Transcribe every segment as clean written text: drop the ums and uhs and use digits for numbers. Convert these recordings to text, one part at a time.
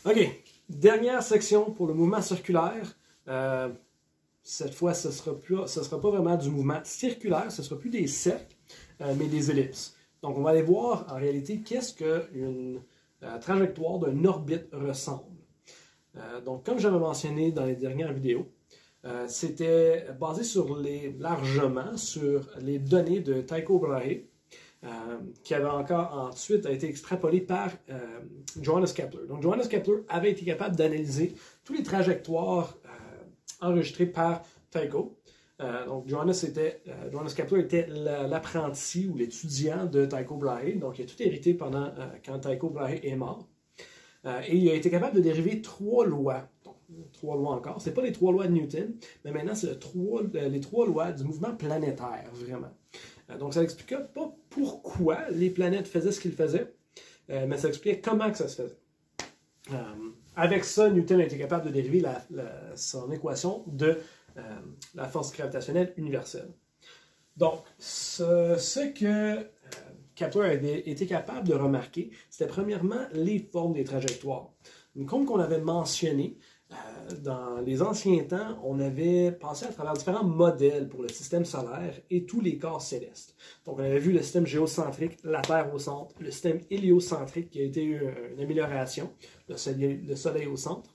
OK, dernière section pour le mouvement circulaire. Cette fois, ce sera pas vraiment du mouvement circulaire, ce ne sera plus des cercles, mais des ellipses. Donc, on va aller voir en réalité qu'est-ce qu'une trajectoire d'une orbite ressemble. Donc, comme j'avais mentionné dans les dernières vidéos, c'était basé largement sur les données de Tycho Brahe, qui avait encore ensuite été extrapolé par Johannes Kepler. Donc, Johannes Kepler avait été capable d'analyser toutes les trajectoires enregistrées par Tycho. Donc, Johannes Kepler était l'apprenti ou l'étudiant de Tycho Brahe. Donc, il a tout hérité pendant quand Tycho Brahe est mort. Et il a été capable de dériver 3 lois. Donc, 3 lois encore. Ce n'est pas les 3 lois de Newton, mais maintenant, c'est les 3 lois du mouvement planétaire, vraiment. Donc, ça n'expliquait pas pourquoi les planètes faisaient ce qu'ils faisaient, mais ça expliquait comment que ça se faisait. Avec ça, Newton a été capable de dériver son équation de la force gravitationnelle universelle. Donc, ce que Kepler avait été capable de remarquer, c'était premièrement les formes des trajectoires. Comme qu'on avait mentionné, dans les anciens temps, on avait passé à travers différents modèles pour le système solaire et tous les corps célestes. Donc, on avait vu le système géocentrique, la Terre au centre, le système héliocentrique qui a été une amélioration, le Soleil au centre.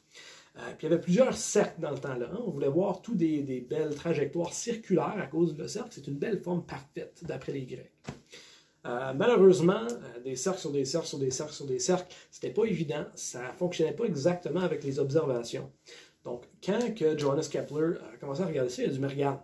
Puis il y avait plusieurs cercles dans le temps-là. Hein. On voulait voir toutes des belles trajectoires circulaires à cause du cercle. C'est une belle forme parfaite, d'après les Grecs. Malheureusement, des cercles sur des cercles sur des cercles sur des cercles, c'était pas évident, ça ne fonctionnait pas exactement avec les observations. Donc, quand que Johannes Kepler a commencé à regarder ça, il a dit, mais regarde,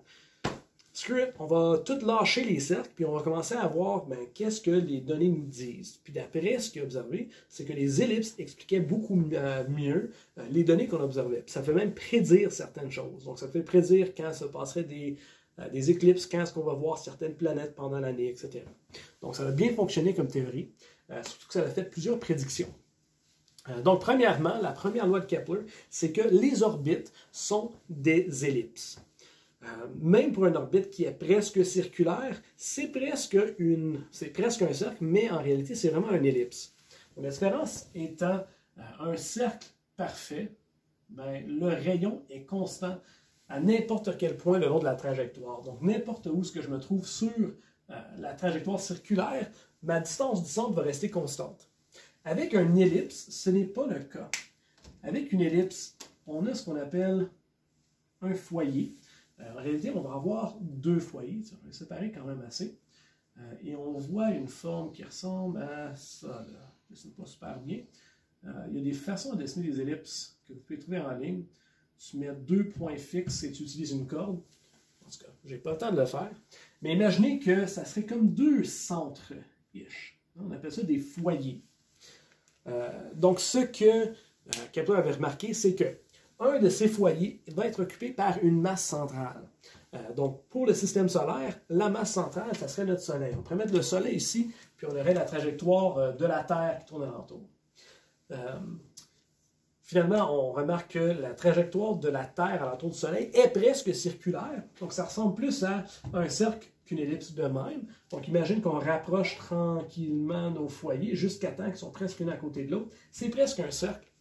screw it, on va tout lâcher les cercles, puis on va commencer à voir qu'est-ce que les données nous disent. Puis d'après ce qu'il a observé, c'est que les ellipses expliquaient beaucoup mieux les données qu'on observait. Puis ça fait même prédire certaines choses. Donc, ça fait prédire quand se passerait des éclipses, quand est-ce qu'on va voir certaines planètes pendant l'année, etc. Donc, ça a bien fonctionné comme théorie, surtout que ça a fait plusieurs prédictions. Donc, premièrement, la première loi de Kepler, c'est que les orbites sont des ellipses. Même pour une orbite qui est presque circulaire, c'est presque un cercle, mais en réalité, c'est vraiment une ellipse. Donc, la différence étant un cercle parfait, le rayon est constant à n'importe quel point le long de la trajectoire. Donc, n'importe où ce que je me trouve sur la trajectoire circulaire, ma distance du centre va rester constante. Avec une ellipse, ce n'est pas le cas. Avec une ellipse, on a ce qu'on appelle un foyer. En réalité, on va avoir 2 foyers. On va les séparer quand même assez. Et on voit une forme qui ressemble à ça. Là. Je ne dessine pas super bien. Il y a des façons de dessiner des ellipses que vous pouvez trouver en ligne. Tu mets 2 points fixes et tu utilises une corde. En tout cas, je n'ai pas le temps de le faire. Mais imaginez que ça serait comme 2 centres-ish. On appelle ça des foyers. Donc, ce que Kepler avait remarqué, c'est que un de ces foyers va être occupé par une masse centrale. Donc, pour le système solaire, la masse centrale, ça serait notre Soleil. On pourrait mettre le Soleil ici, puis on aurait la trajectoire de la Terre qui tourne alentour. Finalement, on remarque que la trajectoire de la Terre alentour du Soleil est presque circulaire. Donc, ça ressemble plus à un cercle qu'une ellipse de même. Donc, imagine qu'on rapproche tranquillement nos foyers jusqu'à temps qu'ils sont presque l'un à côté de l'autre. C'est presque un cercle.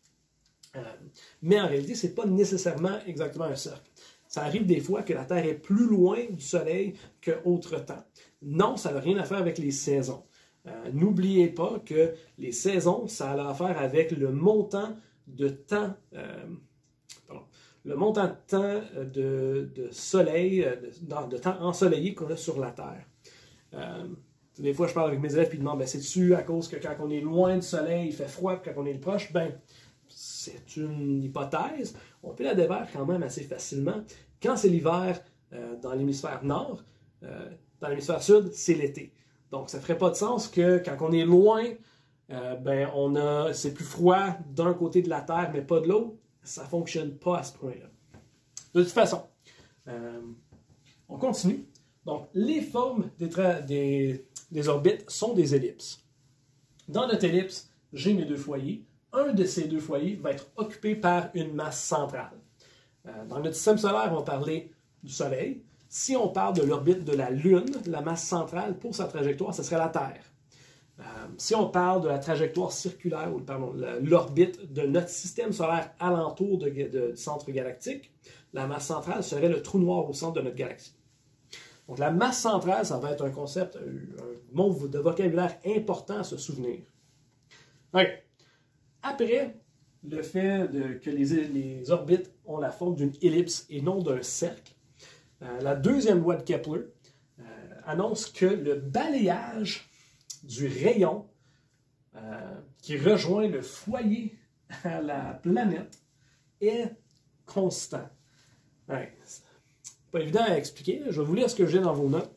Mais en réalité, ce n'est pas nécessairement exactement un cercle. Ça arrive des fois que la Terre est plus loin du Soleil qu'autre temps. Non, ça n'a rien à faire avec les saisons. N'oubliez pas que les saisons, ça a à faire avec le montant de temps, de soleil, de temps ensoleillé qu'on a sur la Terre. Des fois, je parle avec mes élèves et ils demandent, c'est-tu à cause que quand on est loin du Soleil, il fait froid, puis quand on est proche? C'est une hypothèse. On peut la débattre quand même assez facilement. Quand c'est l'hiver dans l'hémisphère nord, dans l'hémisphère sud, c'est l'été. Donc, ça ne ferait pas de sens que quand on est loin, c'est plus froid d'un côté de la Terre, mais pas de l'autre. Ça ne fonctionne pas à ce point-là. De toute façon, on continue. Donc, les formes des orbites sont des ellipses. Dans notre ellipse, j'ai mes 2 foyers. Un de ces 2 foyers va être occupé par une masse centrale. Dans notre système solaire, on va parler du Soleil. Si on parle de l'orbite de la Lune, la masse centrale pour sa trajectoire, ce serait la Terre. Si on parle de la trajectoire circulaire, ou pardon, l'orbite de notre système solaire alentour du centre galactique, la masse centrale serait le trou noir au centre de notre galaxie. Donc la masse centrale, ça va être un concept, un mot de vocabulaire important à se souvenir. Okay. Après, le fait que les orbites ont la forme d'une ellipse et non d'un cercle, la deuxième loi de Kepler annonce que le balayage du rayon qui rejoint le foyer à la planète est constant. Ouais, c'est pas évident à expliquer, je vais vous lire ce que j'ai dans vos notes.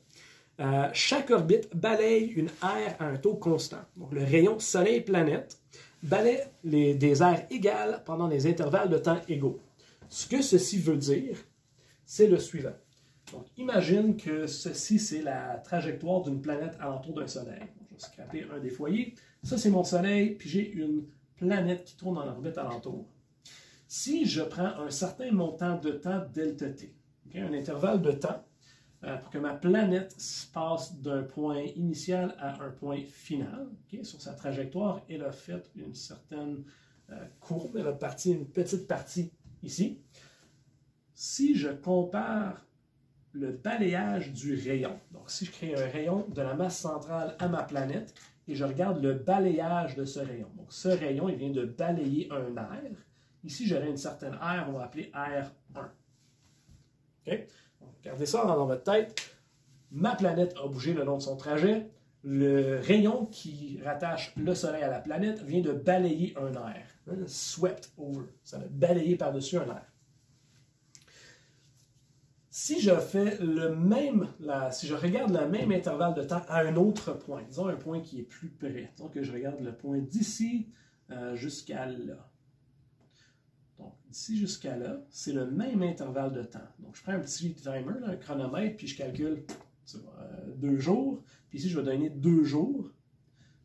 Chaque orbite balaye une aire à un taux constant. Donc le rayon Soleil-planète balaye des aires égales pendant des intervalles de temps égaux. Ce que ceci veut dire, c'est le suivant. Donc, imagine que ceci, c'est la trajectoire d'une planète alentour d'un soleil. Je vais scraper un des foyers. Ça, c'est mon soleil, puis j'ai une planète qui tourne en orbite alentour. Si je prends un certain montant de temps delta t, okay, un intervalle de temps, pour que ma planète se passe d'un point initial à un point final, okay, sur sa trajectoire, elle a fait une certaine courbe, elle a parti une petite partie ici. Si je compare le balayage du rayon. Donc, si je crée un rayon de la masse centrale à ma planète et je regarde le balayage de ce rayon. Donc, ce rayon, il vient de balayer un aire. Ici, j'aurai une certaine aire, on va appeler aire 1. Okay? Donc, gardez ça dans votre tête. Ma planète a bougé le long de son trajet. Le rayon qui rattache le Soleil à la planète vient de balayer un aire. Swept over. Ça a balayé par-dessus un aire. Si je fais si je regarde le même intervalle de temps à un autre point, disons un point qui est plus près, disons que je regarde le point d'ici jusqu'à là. Donc, d'ici jusqu'à là, c'est le même intervalle de temps. Donc, je prends un petit timer, là, un chronomètre, puis je calcule 2 jours. Puis ici, je vais donner 2 jours.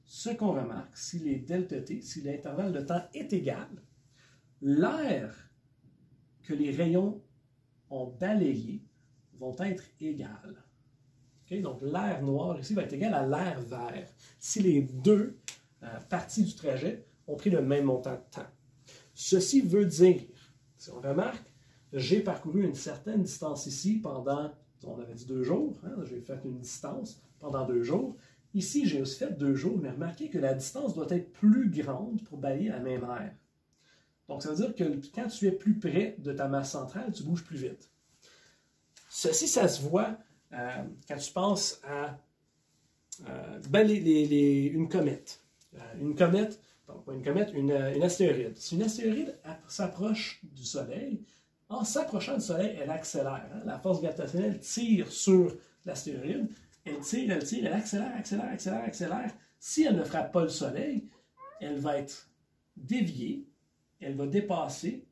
Ce qu'on remarque, si les delta t, si l'intervalle de temps est égal, l'aire que les rayons ont balayé vont être égales. Okay? Donc, l'aire noire ici va être égale à l'aire vert si les deux parties du trajet ont pris le même montant de temps. Ceci veut dire, si on remarque, j'ai parcouru une certaine distance ici pendant, on avait dit 2 jours, hein, j'ai fait une distance pendant 2 jours. Ici, j'ai aussi fait 2 jours, mais remarquez que la distance doit être plus grande pour balayer la même aire. Donc, ça veut dire que quand tu es plus près de ta masse centrale, tu bouges plus vite. Ceci, ça se voit quand tu penses à une comète. Une comète, pardon, pas une comète, une astéroïde. Si une astéroïde s'approche du Soleil, en s'approchant du Soleil, elle accélère. Hein? La force gravitationnelle tire sur l'astéroïde. Elle tire, elle accélère, accélère, accélère, accélère. Si elle ne frappe pas le Soleil, elle va être déviée, elle va dépasser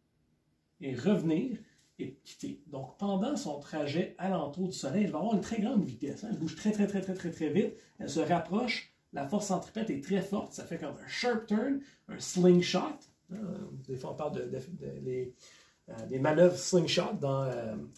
et revenir et quitter. Donc, pendant son trajet alentour du Soleil, elle va avoir une très grande vitesse. Hein? Elle bouge très, très, très, très, très, très vite. Elle se rapproche. La force centripète est très forte. Ça fait comme un sharp turn, un slingshot. Des fois, on parle des manœuvres slingshot dans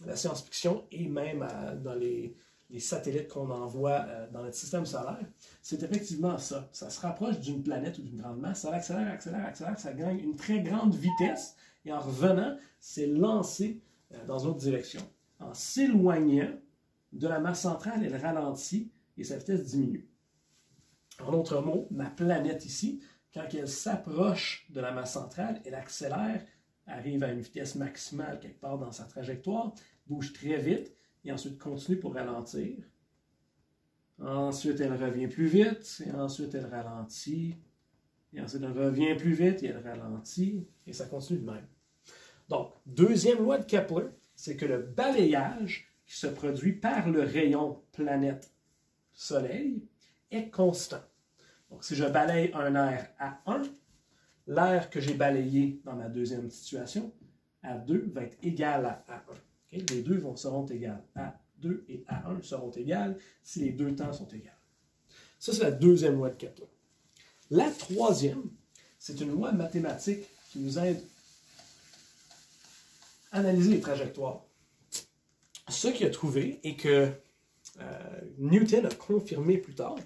la science-fiction et même dans les satellites qu'on envoie dans notre système solaire. C'est effectivement ça. Ça se rapproche d'une planète ou d'une grande masse. Ça accélère, accélère, accélère. Ça gagne une très grande vitesse. Et en revenant, c'est lancé dans une autre direction. En s'éloignant de la masse centrale, elle ralentit et sa vitesse diminue. En d'autres mots, ma planète ici, quand elle s'approche de la masse centrale, elle accélère, arrive à une vitesse maximale quelque part dans sa trajectoire, bouge très vite et ensuite continue pour ralentir. Ensuite, elle revient plus vite et ensuite elle ralentit. Et ensuite, elle revient plus vite et elle ralentit et ça continue de même. Donc, deuxième loi de Kepler, c'est que le balayage qui se produit par le rayon planète-soleil est constant. Donc, si je balaye un air à 1, l'air que j'ai balayé dans ma deuxième situation, à 2, va être égal à 1. Okay? Les deux seront égales. A2 et A1 seront égales si les deux temps sont égaux. Ça, c'est la deuxième loi de Kepler. La troisième, c'est une loi mathématique qui nous aide à analyser les trajectoires. Ce qu'il a trouvé et que Newton a confirmé plus tard,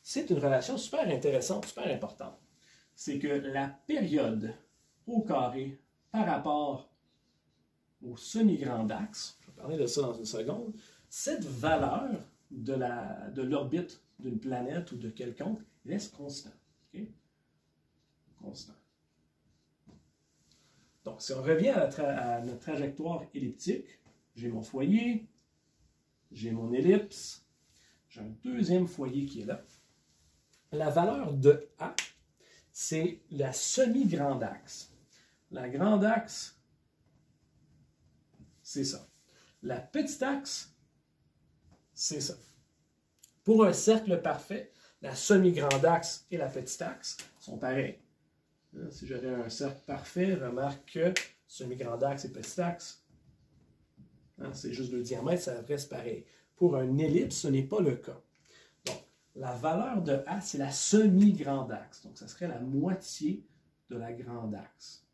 c'est une relation super intéressante, super importante. C'est que la période au carré par rapport au semi-grand axe, je vais parler de ça dans une seconde, cette valeur de l'orbite d'une planète ou de quelconque reste constant. Okay? Constant. Donc, si on revient à notre trajectoire elliptique, j'ai mon foyer, j'ai mon ellipse, j'ai un deuxième foyer qui est là. La valeur de A, c'est la semi-grande axe. La grande axe, c'est ça. La petite axe, c'est ça. Pour un cercle parfait, la semi-grande axe et la petite axe sont pareils. Si j'avais un cercle parfait, remarque que semi-grand axe et petit axe, c'est juste le diamètre, ça reste pareil. Pour un ellipse, ce n'est pas le cas. Donc, la valeur de A, c'est la semi-grande axe. Donc, ça serait la moitié de la grande axe.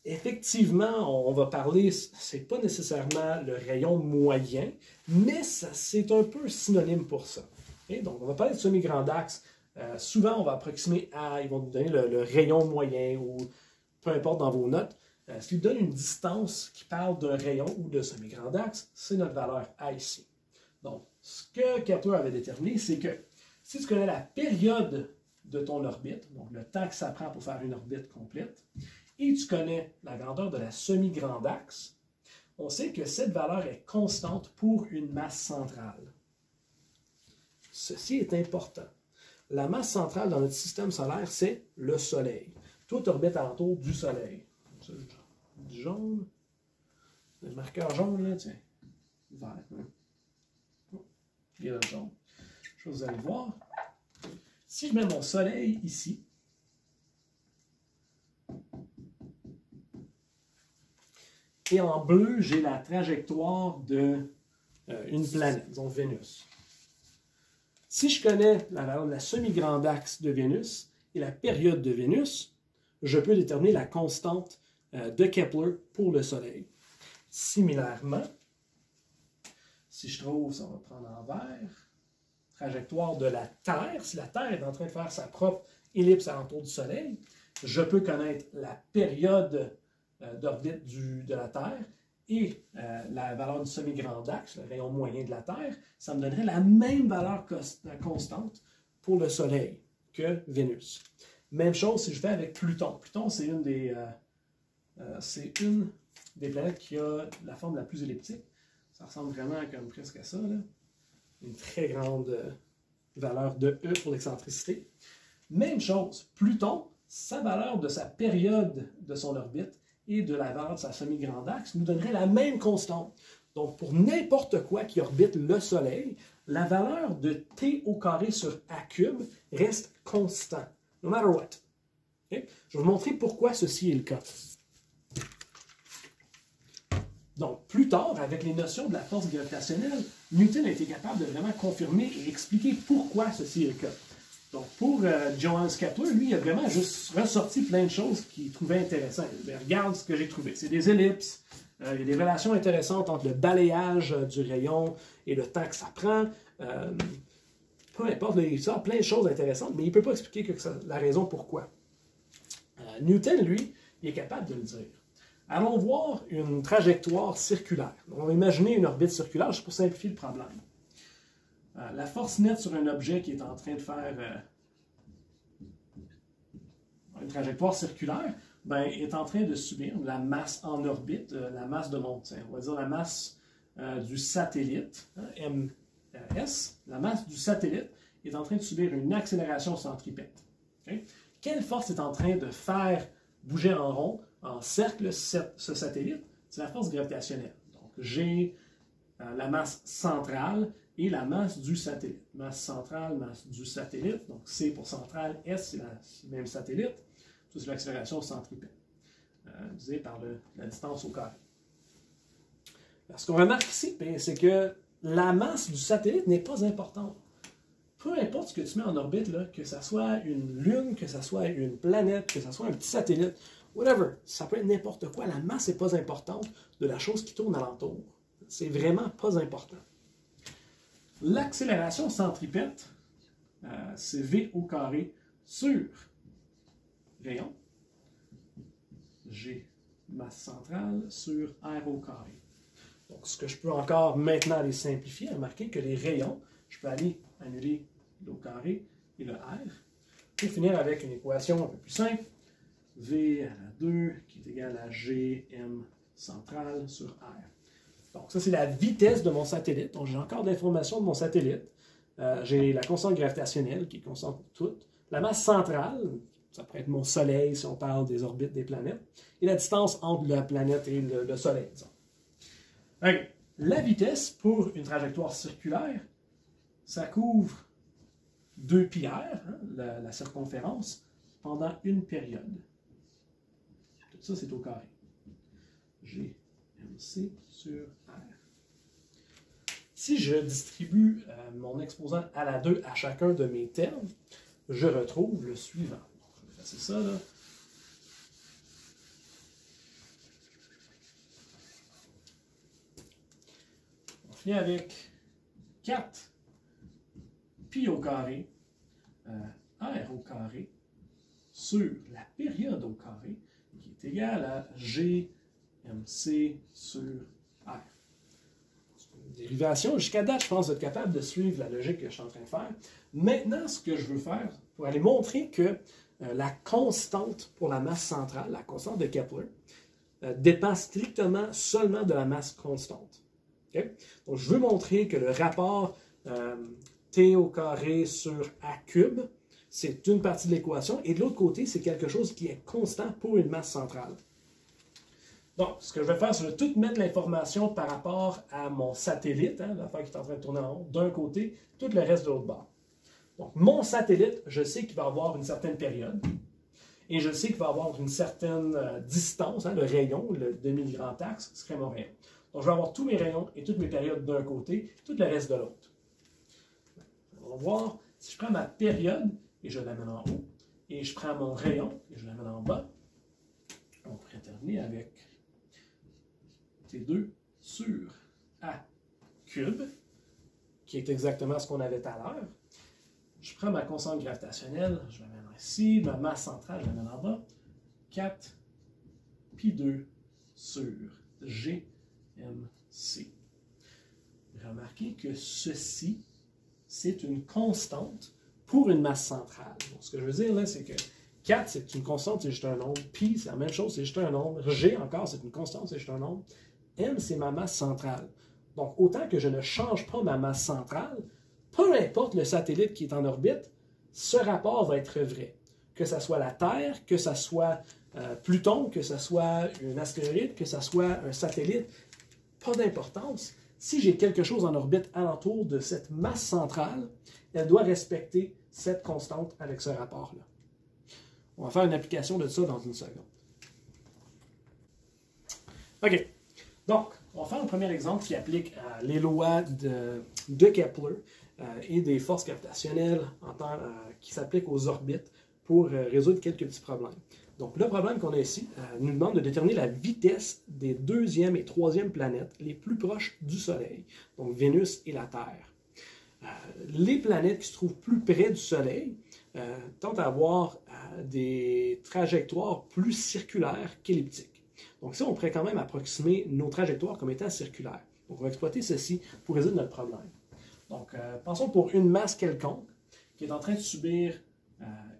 Effectivement, on va parler, ce n'est pas nécessairement le rayon moyen, mais c'est un peu synonyme pour ça. Okay? Donc, on va parler de semi-grand axe. Souvent, on va approximer à, ils vont nous donner le rayon moyen ou peu importe dans vos notes. Ce qui nous donne une distance qui parle d'un rayon ou de semi-grand axe, c'est notre valeur A ici. Donc, ce que Kepler avait déterminé, c'est que si tu connais la période de ton orbite, donc le temps que ça prend pour faire une orbite complète, et tu connais la grandeur de la semi-grand axe, on sait que cette valeur est constante pour une masse centrale. Ceci est important. La masse centrale dans notre système solaire, c'est le Soleil. Tout orbite alentour du Soleil. Ça, du jaune. Le marqueur jaune, là, tiens. Vert. Hein? Oh, il y a le jaune. Je vais vous allez voir. Si je mets mon Soleil ici, et en bleu, j'ai la trajectoire d'une planète, disons Vénus. Si je connais la valeur de la semi-grande axe de Vénus et la période de Vénus, je peux déterminer la constante de Kepler pour le Soleil. Similairement, si je trouve, ça va prendre en vert, trajectoire de la Terre, si la Terre est en train de faire sa propre ellipse alentour du Soleil, je peux connaître la période d'orbite de la Terre et la valeur du semi-grand axe, le rayon moyen de la Terre, ça me donnerait la même valeur constante pour le Soleil que Vénus. Même chose si je fais avec Pluton. Pluton, c'est une des planètes qui a la forme la plus elliptique. Ça ressemble vraiment comme presque à ça, là. Une très grande valeur de E pour l'excentricité. Même chose, Pluton, sa valeur de sa période de son orbite et de la valeur de sa semi-grande axe nous donnerait la même constante. Donc, pour n'importe quoi qui orbite le Soleil, la valeur de T au carré sur A cube reste constant, no matter what. Okay? Je vais vous montrer pourquoi ceci est le cas. Donc, plus tard, avec les notions de la force gravitationnelle, Newton a été capable de vraiment confirmer et expliquer pourquoi ceci est le cas. Donc, pour Johannes Kepler, lui, il a vraiment juste ressorti plein de choses qu'il trouvait intéressantes. Mais regarde ce que j'ai trouvé. C'est des ellipses. Il y a des relations intéressantes entre le balayage du rayon et le temps que ça prend. Peu importe, il sort plein de choses intéressantes, mais il ne peut pas expliquer la raison pourquoi. Newton, lui, il est capable de le dire. Allons voir une trajectoire circulaire. Donc, on va imaginer une orbite circulaire, juste pour simplifier le problème. La force nette sur un objet qui est en train de faire une trajectoire circulaire est en train de subir la masse en orbite, la masse de on va dire la masse du satellite, MS, la masse du satellite est en train de subir une accélération centripète. Okay? Quelle force est en train de faire bouger en rond, en cercle, ce satellite? C'est la force gravitationnelle. Donc, j'ai la masse centrale et la masse du satellite. Masse centrale, masse du satellite. Donc, C pour centrale, S, c'est le même satellite. Ça, c'est l'accélération centripète, divisée par la distance au carré. Ce qu'on remarque ici, c'est que la masse du satellite n'est pas importante. Peu importe ce que tu mets en orbite, là, que ce soit une lune, que ce soit une planète, que ce soit un petit satellite, whatever, ça peut être n'importe quoi. La masse n'est pas importante de la chose qui tourne alentour. C'est vraiment pas important. L'accélération centripète, c'est V au carré sur rayon, G masse centrale sur R au carré. Donc, ce que je peux encore maintenant aller simplifier, remarquer que les rayons, je peux aller annuler le au carré et le R, pour finir avec une équation un peu plus simple, V à la 2 qui est égal à Gm centrale sur R. Donc, ça, c'est la vitesse de mon satellite. Donc, j'ai encore de l'information de mon satellite. J'ai la constante gravitationnelle qui est constante pour toutes. La masse centrale, ça pourrait être mon Soleil si on parle des orbites des planètes. Et la distance entre la planète et le Soleil, disons. Okay. La vitesse pour une trajectoire circulaire, ça couvre 2πr, hein, la circonférence, pendant une période. Tout ça, c'est au carré. GmC sur R. Si je distribue mon exposant à la 2 à chacun de mes termes, je retrouve le suivant. Je vais effacer ça, là. On finit avec 4 pi au carré, R au carré, sur la période au carré, qui est égale à GmC sur R. Dérivation. Jusqu'à date, je pense être capable de suivre la logique que je suis en train de faire. Maintenant, ce que je veux faire, pour aller montrer que la constante pour la masse centrale, la constante de Kepler, dépend strictement seulement de la masse constante. Okay? Donc, je veux montrer que le rapport T au carré sur A cube, c'est une partie de l'équation, et de l'autre côté, c'est quelque chose qui est constant pour une masse centrale. Donc, ce que je vais faire, c'est de tout mettre l'information par rapport à mon satellite, hein, l'affaire qui est en train de tourner en rond, d'un côté, tout le reste de l'autre bord. Donc, mon satellite, je sais qu'il va avoir une certaine période, et je sais qu'il va avoir une certaine distance, hein, le rayon, le demi-grand axe, ce serait mon rayon. Donc, je vais avoir tous mes rayons et toutes mes périodes d'un côté, tout le reste de l'autre. On va voir, si je prends ma période, et je l'amène en haut, et je prends mon rayon, et je l'amène en bas, on pourrait terminer avec T2 sur A cube, qui est exactement ce qu'on avait tout à l'heure. Je prends ma constante gravitationnelle, je l'amène ici, ma masse centrale, je l'amène en bas, 4 pi2 sur GmC. Remarquez que ceci, c'est une constante pour une masse centrale. Donc, ce que je veux dire là, c'est que 4, c'est une constante, c'est juste un nombre. Pi, c'est la même chose, c'est juste un nombre. G, encore, c'est une constante, c'est juste un nombre. M, c'est ma masse centrale. Donc, autant que je ne change pas ma masse centrale, peu importe le satellite qui est en orbite, ce rapport va être vrai. Que ce soit la Terre, que ce soit Pluton, que ce soit un astéroïde, que ce soit un satellite, pas d'importance. Si j'ai quelque chose en orbite alentour de cette masse centrale, elle doit respecter cette constante avec ce rapport-là. On va faire une application de ça dans une seconde. OK. Donc, on va faire un premier exemple qui applique les lois de Kepler et des forces gravitationnelles qui s'appliquent aux orbites pour résoudre quelques petits problèmes. Donc, le problème qu'on a ici nous demande de déterminer la vitesse des deuxième et troisième planètes les plus proches du Soleil, donc Vénus et la Terre. Les planètes qui se trouvent plus près du Soleil tendent à avoir des trajectoires plus circulaires qu'elliptiques. Donc, ça, on pourrait quand même approximer nos trajectoires comme étant circulaires. Donc, on va exploiter ceci pour résoudre notre problème. Donc, pensons pour une masse quelconque qui est en train de subir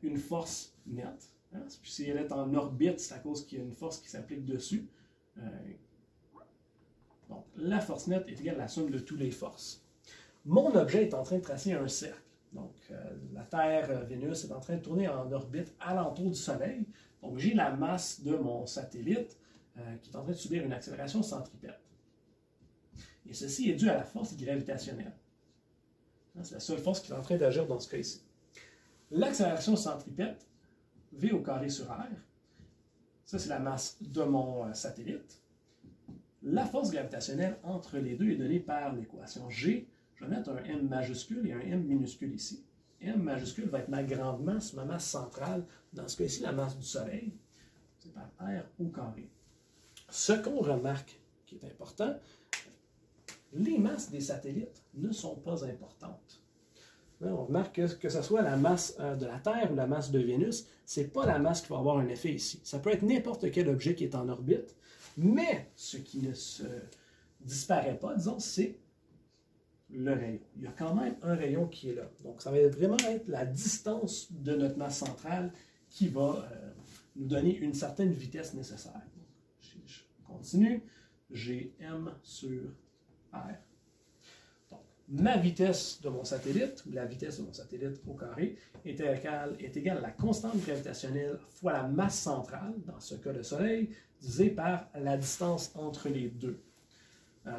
une force nette. Hein? Puis si elle est en orbite, c'est à cause qu'il y a une force qui s'applique dessus. Donc, la force nette est égale à la somme de toutes les forces. Mon objet est en train de tracer un cercle. Donc, la Terre, Vénus, est en train de tourner en orbite alentour du Soleil. Donc, j'ai la masse de mon satellite qui est en train de subir une accélération centripète. Et ceci est dû à la force gravitationnelle. C'est la seule force qui est en train d'agir dans ce cas-ci. L'accélération centripète, V au carré sur R, ça c'est la masse de mon satellite. La force gravitationnelle entre les deux est donnée par l'équation G. Je vais mettre un M majuscule et un M minuscule ici. M majuscule va être ma grande masse, ma masse centrale, dans ce cas-ci la masse du Soleil. C'est par R au carré. Ce qu'on remarque qui est important, les masses des satellites ne sont pas importantes. On remarque que ce soit la masse de la Terre ou la masse de Vénus, ce n'est pas la masse qui va avoir un effet ici. Ça peut être n'importe quel objet qui est en orbite, mais ce qui ne se disparaît pas, disons, c'est le rayon. Il y a quand même un rayon qui est là. Donc, ça va vraiment être la distance de notre masse centrale qui va nous donner une certaine vitesse nécessaire. Je continue. J'ai m sur r. Donc, ma vitesse de mon satellite, ou la vitesse de mon satellite au carré, est égale à la constante gravitationnelle fois la masse centrale, dans ce cas le Soleil, divisé par la distance entre les deux,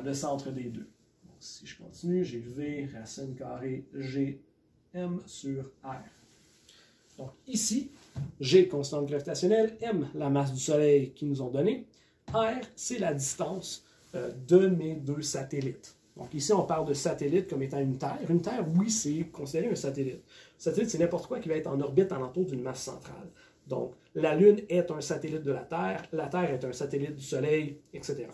le centre des deux. Donc, si je continue, j'ai v racine carrée g m sur r. Donc ici, g constante gravitationnelle, m la masse du Soleil qu'ils nous ont donnée, r c'est la distance de mes deux satellites. Donc ici, on parle de satellite comme étant une Terre. Une Terre, oui, c'est considéré un satellite. Un satellite, c'est n'importe quoi qui va être en orbite alentour d'une masse centrale. Donc, la Lune est un satellite de la Terre est un satellite du Soleil, etc.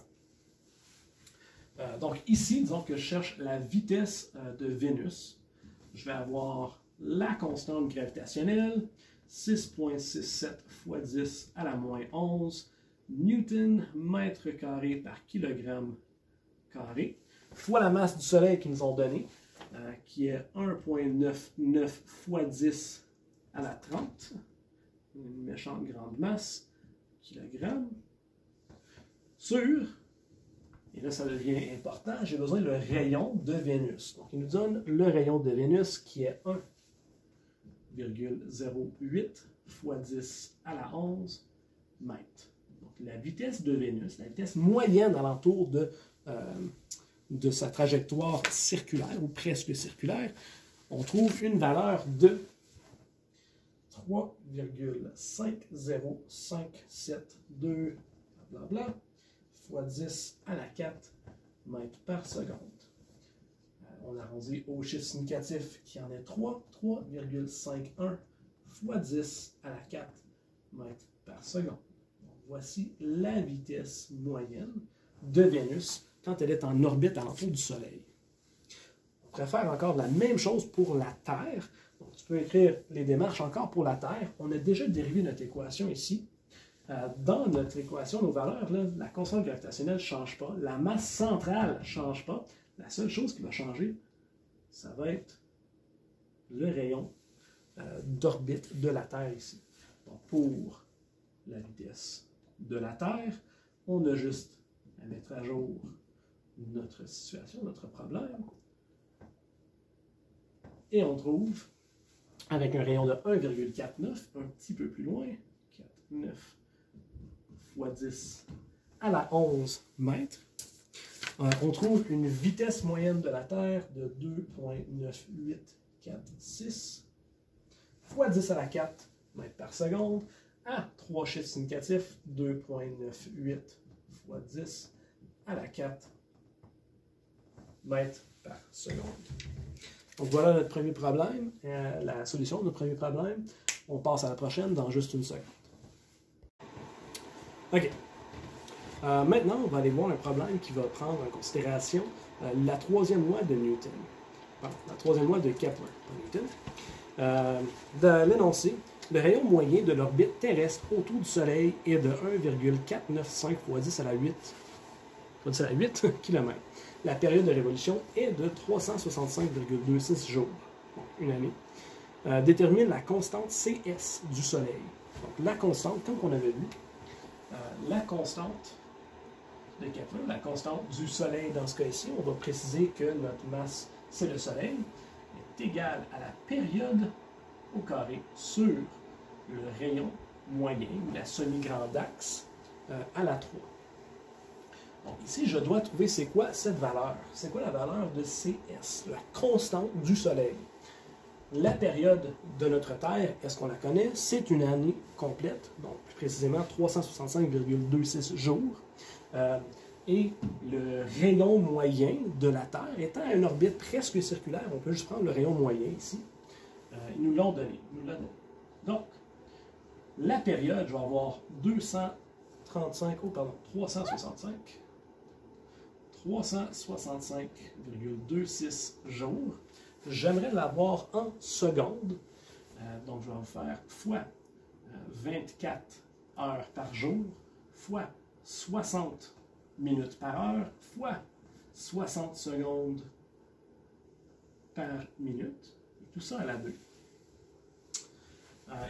Donc ici, disons que je cherche la vitesse de Vénus. Je vais avoir la constante gravitationnelle, 6,67 fois 10 à la moins 11 newton mètre carré par kilogramme carré, fois la masse du Soleil qu'ils nous ont donnée, qui est 1,99 fois 10 à la 30, une méchante grande masse, kilogramme, sur, et là ça devient important, j'ai besoin le rayon de Vénus. Donc il nous donne le rayon de Vénus qui est 1,08 fois 10 à la 11 mètres. Donc la vitesse de Vénus, la vitesse moyenne alentour de sa trajectoire circulaire ou presque circulaire, on trouve une valeur de 3,5057 blablabla fois 10 à la 4 mètres par seconde. On arrondit au chiffre significatif qui en est 3,51 fois 10 à la 4 mètres par seconde. Donc, voici la vitesse moyenne de Vénus quand elle est en orbite alentour du Soleil. On pourrait faire encore la même chose pour la Terre. Donc, tu peux écrire les démarches encore pour la Terre. On a déjà dérivé notre équation ici. Dans notre équation, nos valeurs, là, la constante gravitationnelle ne change pas, la masse centrale ne change pas. La seule chose qui va changer, ça va être le rayon d'orbite de la Terre ici. Donc, pour la vitesse de la Terre, on a juste à mettre à jour notre situation, notre problème. Et on trouve, avec un rayon de 1,49, un petit peu plus loin, 4,9 fois 10 à la 11 mètres, on trouve une vitesse moyenne de la Terre de 2,9846 fois 10 à la 4 mètres par seconde à 3 chiffres significatifs, 2,98 fois 10 à la 4 mètres par seconde. Donc voilà notre premier problème, la solution de notre premier problème. On passe à la prochaine dans juste une seconde. OK. Maintenant, on va aller voir un problème qui va prendre en considération la troisième loi de Newton. Pardon, la troisième loi de Kepler, pas Newton. De l'énoncé, le rayon moyen de l'orbite terrestre autour du Soleil est de 1,495 fois 10 à la 8, km. La période de révolution est de 365,26 jours, donc une année. Détermine la constante CS du Soleil. Donc la constante, comme on avait vu, la constante de Kepler, la constante du Soleil dans ce cas-ci, on va préciser que notre masse, c'est le Soleil, est égale à la période au carré sur le rayon moyen, ou la semi-grande axe, à la 3. Donc ici, je dois trouver c'est quoi cette valeur. C'est quoi la valeur de CS, la constante du Soleil. La période de notre Terre, est-ce qu'on la connaît? C'est une année complète, donc plus précisément 365,26 jours. Et le rayon moyen de la Terre étant à une orbite presque circulaire, on peut juste prendre le rayon moyen ici. Ils nous l'ont donné. Donc, la période, je vais avoir 365 365,26 jours. J'aimerais l'avoir en secondes. Donc, je vais vous faire fois 24 heures par jour, fois 60 minutes par heure, fois 60 secondes par minute. Et tout ça à la 2.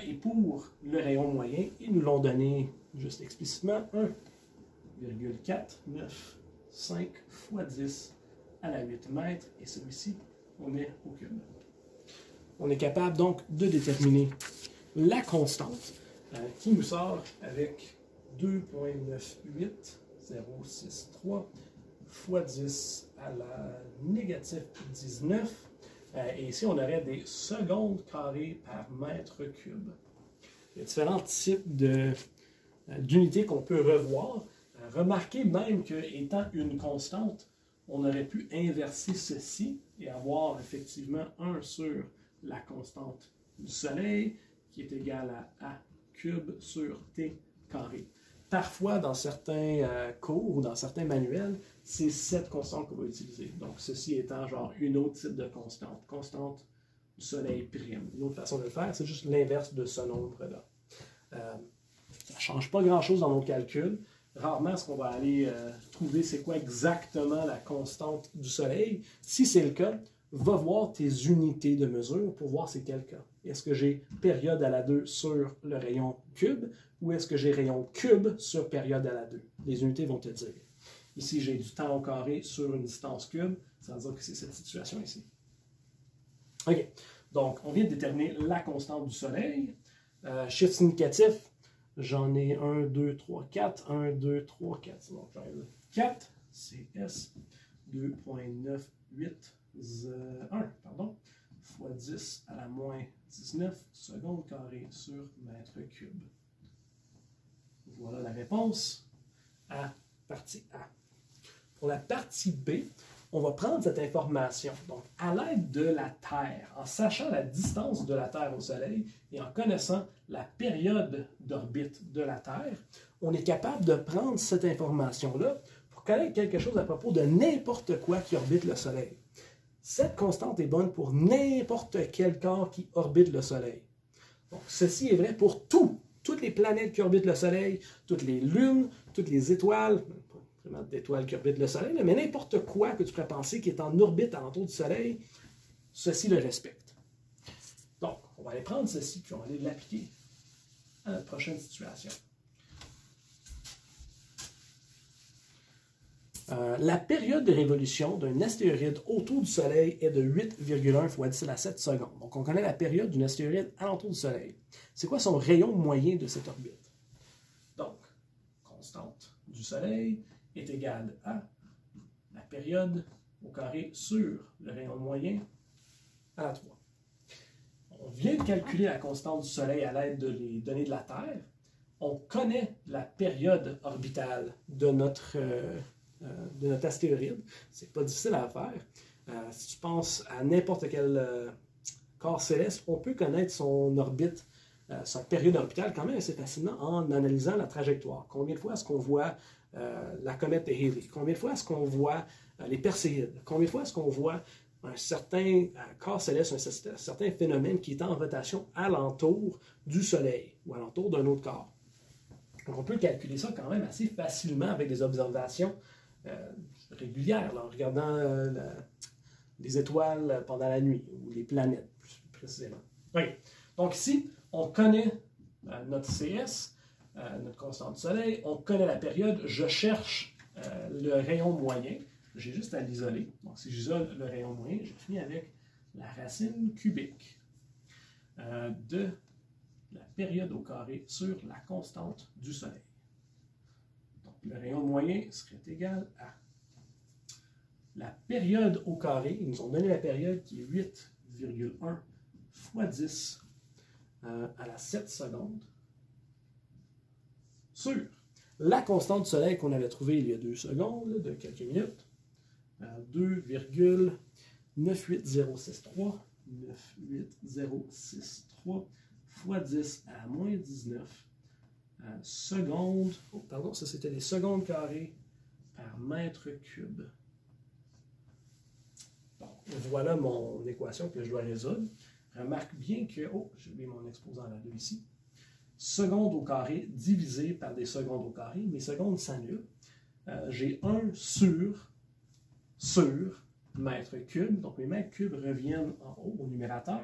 Et pour le rayon moyen, ils nous l'ont donné juste explicitement 1,495 fois 10 à la 8 mètres. Et celui-ci, on met au cube. On est capable donc de déterminer la constante qui nous sort avec 2,98063 fois 10 à la négative 19. Et ici, on aurait des secondes carrées par mètre cube. Il y a différents types d'unités qu'on peut revoir. Remarquez même qu'étant une constante, on aurait pu inverser ceci et avoir effectivement 1 sur la constante du Soleil qui est égale à A cube sur T carré. Parfois, dans certains cours ou dans certains manuels, c'est cette constante qu'on va utiliser. Donc, ceci étant genre une autre type de constante. Constante du Soleil prime. Une autre façon de le faire, c'est juste l'inverse de ce nombre-là. Ça ne change pas grand-chose dans nos calculs. Rarement, est-ce qu'on va aller trouver c'est quoi exactement la constante du Soleil. Si c'est le cas, va voir tes unités de mesure pour voir c'est quel cas. Est-ce que j'ai période à la 2 sur le rayon cube ou est-ce que j'ai rayon cube sur période à la 2? Les unités vont te dire. Ici, j'ai du temps au carré sur une distance cube. Ça veut dire que c'est cette situation ici. OK. Donc, on vient de déterminer la constante du Soleil. Chiffre significatif, j'en ai 1, 2, 3, 4. 1, 2, 3, 4. Donc, j'en ai 4. CS 2,981, pardon, fois 10 à la moins 19 secondes carrées sur mètre cube. Voilà la réponse à partie A. Pour la partie B, on va prendre cette information, donc à l'aide de la Terre, en sachant la distance de la Terre au Soleil et en connaissant la période d'orbite de la Terre, on est capable de prendre cette information-là pour connaître quelque chose à propos de n'importe quoi qui orbite le Soleil. Cette constante est bonne pour n'importe quel corps qui orbite le Soleil. Donc, ceci est vrai pour toutes les planètes qui orbitent le Soleil, toutes les lunes, toutes les étoiles, pas vraiment d'étoiles qui orbitent le Soleil, mais n'importe quoi que tu pourrais penser qui est en orbite alentour du Soleil, ceci le respecte. Donc, on va aller prendre ceci puis on va aller l'appliquer à notre prochaine situation. La période de révolution d'un astéroïde autour du Soleil est de 8,1 fois 10 à la 7 secondes. Donc, on connaît la période d'un astéroïde alentour du Soleil. C'est quoi son rayon moyen de cette orbite? Donc, constante du Soleil est égale à la période au carré sur le rayon moyen à la 3. On vient de calculer la constante du Soleil à l'aide des données de la Terre. On connaît la période orbitale de notre astéroïde. C'est pas difficile à faire. Si tu penses à n'importe quel corps céleste, on peut connaître son orbite, sa période orbitale quand même assez facilement en analysant la trajectoire. Combien de fois est-ce qu'on voit la comète de Halley? Combien de fois est-ce qu'on voit les Perséides? Combien de fois est-ce qu'on voit un certain corps céleste, un certain phénomène qui est en rotation alentour du Soleil ou alentour d'un autre corps? Donc on peut calculer ça quand même assez facilement avec des observations régulières, là, en regardant les étoiles pendant la nuit, ou les planètes, plus précisément. Oui. Donc ici, on connaît notre CS, notre constante du Soleil, on connaît la période, je cherche le rayon moyen, j'ai juste à l'isoler. Donc si j'isole le rayon moyen, je finis avec la racine cubique de la période au carré sur la constante du Soleil. Donc, le rayon moyen serait égal à la période au carré. Ils nous ont donné la période qui est 8,1 fois 10 à la 7 secondes sur la constante du Soleil qu'on avait trouvée il y a 2 secondes, de quelques minutes, 2,98063 fois 10 à la moins 19 secondes. Oh, pardon, ça c'était des secondes carrées par mètre cube. voilà mon équation que je dois résoudre. Remarque bien que, oh, j'ai oublié mon exposant là 2 ici. Seconde au carré divisé par des secondes au carré. Mes secondes s'annulent. J'ai 1 sur mètre cube. Donc mes mètres cubes reviennent en haut au numérateur.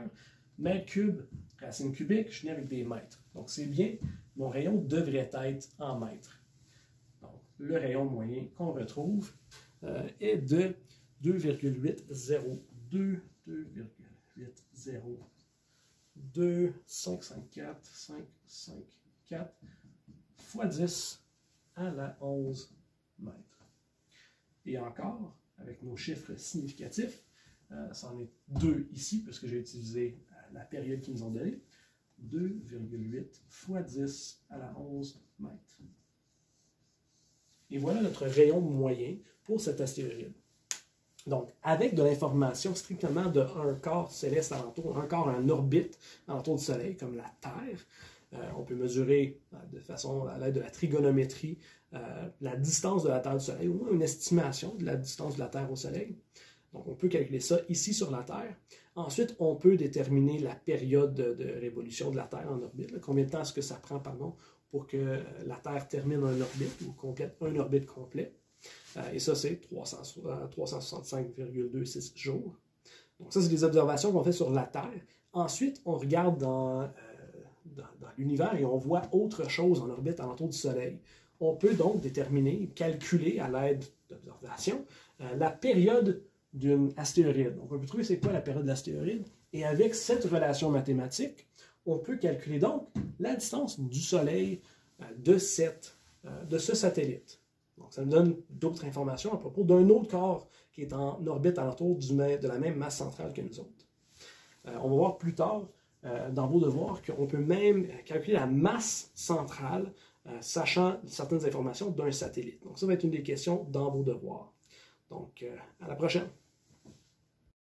Mètre cube, racine cubique, je viens avec des mètres. Donc c'est bien, mon rayon devrait être en mètres. Donc le rayon moyen qu'on retrouve est de 2,802 554 fois 10 à la 11 mètres. Et encore, avec nos chiffres significatifs, c'en est 2 ici, puisque j'ai utilisé la période qu'ils nous ont donnée. 2,8 fois 10 à la 11 mètres. Et voilà notre rayon moyen pour cet astéroïde. Donc, avec de l'information strictement de un corps céleste alentour, un corps en orbite alentour du Soleil, comme la Terre, on peut mesurer de façon à l'aide de la trigonométrie la distance de la Terre du Soleil, ou une estimation de la distance de la Terre au Soleil. Donc, on peut calculer ça ici sur la Terre. Ensuite, on peut déterminer la période de révolution de la Terre en orbite. Combien de temps est-ce que ça prend, pour que la Terre termine un orbite ou complète un orbite complet. Et ça, c'est 365,26 jours. Donc ça, c'est des observations qu'on fait sur la Terre. Ensuite, on regarde dans l'univers et on voit autre chose en orbite alentour du Soleil. On peut donc déterminer, calculer à l'aide d'observations, la période d'une astéroïde. Donc on peut trouver c'est quoi la période de l'astéroïde. Et avec cette relation mathématique, on peut calculer donc la distance du Soleil de ce satellite. Donc, ça nous donne d'autres informations à propos d'un autre corps qui est en orbite alentour de la même masse centrale que nous autres. On va voir plus tard dans vos devoirs qu'on peut même calculer la masse centrale, sachant certaines informations d'un satellite. Donc, ça va être une des questions dans vos devoirs. Donc, à la prochaine.